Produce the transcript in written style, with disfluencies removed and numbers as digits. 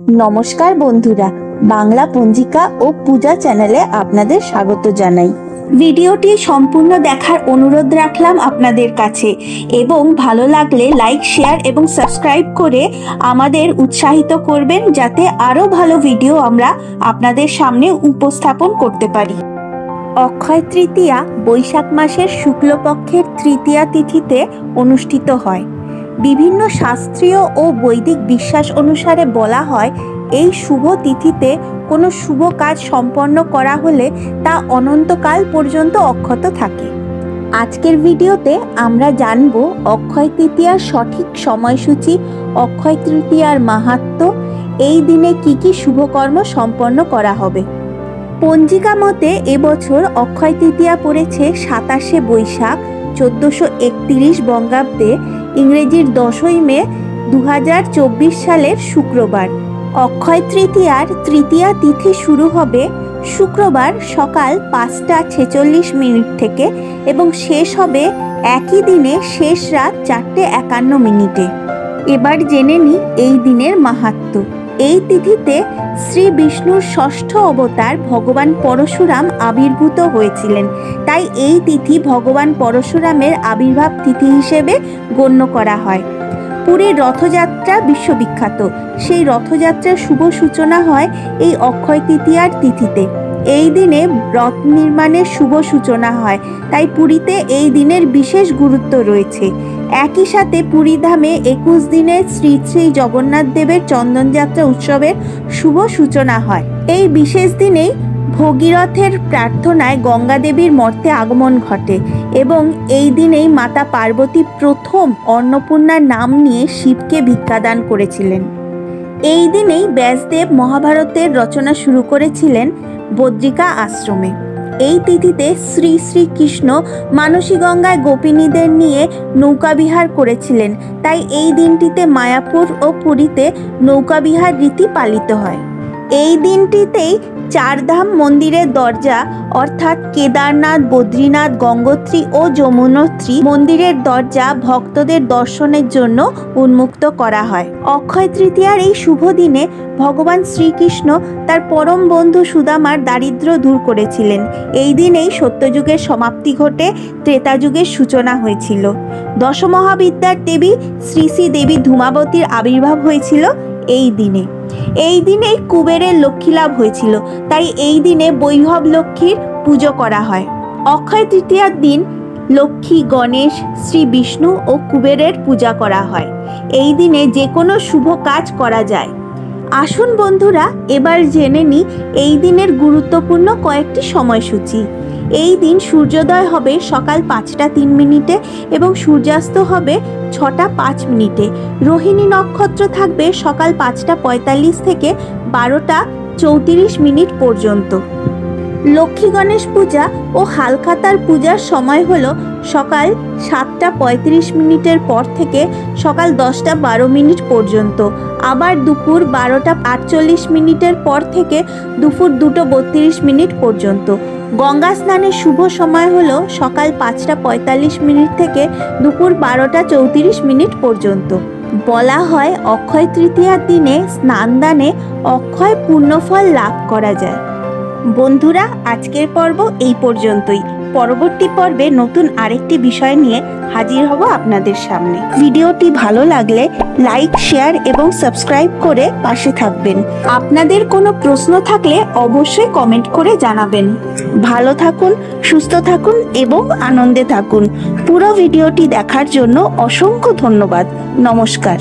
নমস্কার বন্ধুরা, বাংলা পঞ্জিকা ও পূজা চ্যানেলে আপনাদের স্বাগত জানাই। ভিডিওটি সম্পূর্ণ দেখার অনুরোধ রাখলাম আপনাদের কাছে এবং ভালো লাগলে লাইক, শেয়ার এবং সাবস্ক্রাইব করে আমাদের উৎসাহিত করবেন, যাতে আরও ভালো ভিডিও আমরা আপনাদের সামনে উপস্থাপন করতে পারি। অক্ষয় তৃতীয়া বৈশাখ মাসের শুক্লপক্ষের তৃতীয়া তিথিতে অনুষ্ঠিত হয়। বিভিন্ন শাস্ত্রীয় ও বৈদিক বিশ্বাস অনুসারে বলা হয়, এই শুভ তিথিতে কোনো শুভ কাজ সম্পন্ন করা হলে তা অনন্তকাল পর্যন্ত অক্ষত থাকে। আজকের ভিডিওতে আমরা জানব অক্ষয় তৃতীয়ার সঠিক সময়সূচি, অক্ষয় তৃতীয়ার মাহাত্ম্য, এই দিনে কি কি শুভকর্ম সম্পন্ন করা হবে। পঞ্জিকা মতে এবছর অক্ষয় তৃতীয়া পড়েছে 27শে বৈশাখ 1431 বঙ্গাব্দে, ইংরেজির 10ই মে 2024 সালের শুক্রবার। অক্ষয় তৃতীয়ার তৃতীয়া তিথি শুরু হবে শুক্রবার সকাল 5টা 46 থেকে এবং শেষ হবে একই দিনে শেষ রাত 4:51। এবার জেনে নিই এই দিনের মাহাত্ম্য। এই তিথিতে শ্রী বিষ্ণুর ষষ্ঠ অবতার ভগবান পরশুরাম আবির্ভূত হয়েছিলেন, তাই এই তিথি ভগবান পরশুরামের আবির্ভাব তিথি হিসেবে গণ্য করা হয়। পুরীর রথযাত্রা বিশ্ববিখ্যাত, সেই রথযাত্রার শুভ সূচনা হয় এই অক্ষয় তৃতীয়ার তিথিতে। এই দিনে রথ নির্মাণের শুভ সূচনা হয়, তাই পুরীতে এই দিনের বিশেষ গুরুত্ব রয়েছে। একই সাথে পুরীধামে 21 দিনে শ্রী শ্রী জগন্নাথ দেবের চন্দনযাত্রা উৎসবের শুভ সূচনা হয়। এই বিশেষ দিনেই ভগীরথের প্রার্থনায় গঙ্গা দেবীর মর্তে আগমন ঘটে এবং এই দিনেই মাতা পার্বতী প্রথম অন্নপূর্ণার নাম নিয়ে শিবকে ভিক্ষাদান করেছিলেন। এই দিনেই ব্যাসদেব মহাভারতের রচনা শুরু করেছিলেন বদ্রিকা আশ্রমে। এই তিথিতে শ্রী শ্রীকৃষ্ণ মানসী গঙ্গায় গোপিনীদের নিয়ে নৌকাবিহার করেছিলেন, তাই এই দিনটিতে মায়াপুর ও পুরীতে নৌকাবিহার রীতি পালিত হয়। এই দিনটিতেই চারধাম মন্দিরের দরজা অর্থাৎ কেদারনাথ, বদ্রীনাথ, গঙ্গোত্রী ও যমুনোত্রী মন্দিরের দরজা ভক্তদের দর্শনের জন্য উন্মুক্ত করা হয়। অক্ষয় তৃতীয়ার এই শুভ দিনে ভগবান শ্রীকৃষ্ণ তার পরম বন্ধু সুদামার দারিদ্র্য দূর করেছিলেন। এই দিনেই সত্যযুগের সমাপ্তি ঘটে ত্রেতা যুগের সূচনা হয়েছিল। দশমহাবিদ্যার দেবী শ্রী শ্রী দেবী ধূমাবতীর আবির্ভাব হয়েছিল এই দিনে। এই দিনেই কুবেরের লক্ষ্মী লাভ হয়েছিল, তাই এই দিনে বৈভব লক্ষ্মীর পুজো করা হয়। অক্ষয় তৃতীয়ার দিন লক্ষ্মী, গণেশ, শ্রী বিষ্ণু ও কুবেরের পূজা করা হয়। এই দিনে যে কোনো শুভ কাজ করা যায়। আসুন বন্ধুরা, এবার জেনে নিই এই দিনের গুরুত্বপূর্ণ কয়েকটি সময়সূচি। এই দিন সূর্যোদয় হবে সকাল 5টা 3 এবং সূর্যাস্ত হবে 6টা 5। রোহিণী নক্ষত্র থাকবে সকাল 5টা 45 থেকে 12টা 34 পর্যন্ত। লক্ষ্মী গণেশ পূজা ও হালখাতার পূজার সময় হলো সকাল 7টা 35 পর থেকে সকাল 10টা 12 পর্যন্ত, আবার দুপুর 12টা 48 পর থেকে দুপুর 2টা 32 পর্যন্ত। গঙ্গা স্নানের শুভ সময় হলো সকাল 5টা 45 থেকে দুপুর 12টা 34 পর্যন্ত। বলা হয় অক্ষয় তৃতীয়ার দিনে স্নানদানে অক্ষয় পুণ্যফল লাভ করা যায়। বন্ধুরা, আজকের পর্ব এই পর্যন্তই। পরবর্তী পর্বে নতুন আরেকটি বিষয় নিয়ে হাজির হব আপনাদের সামনে। ভিডিওটি ভালো লাগলে লাইক, শেয়ার এবং সাবস্ক্রাইব করে পাশে থাকবেন। আপনাদের কোনো প্রশ্ন থাকলে অবশ্যই কমেন্ট করে জানাবেন। ভালো থাকুন, সুস্থ থাকুন এবং আনন্দে থাকুন। পুরো ভিডিওটি দেখার জন্য অসংখ্য ধন্যবাদ। নমস্কার।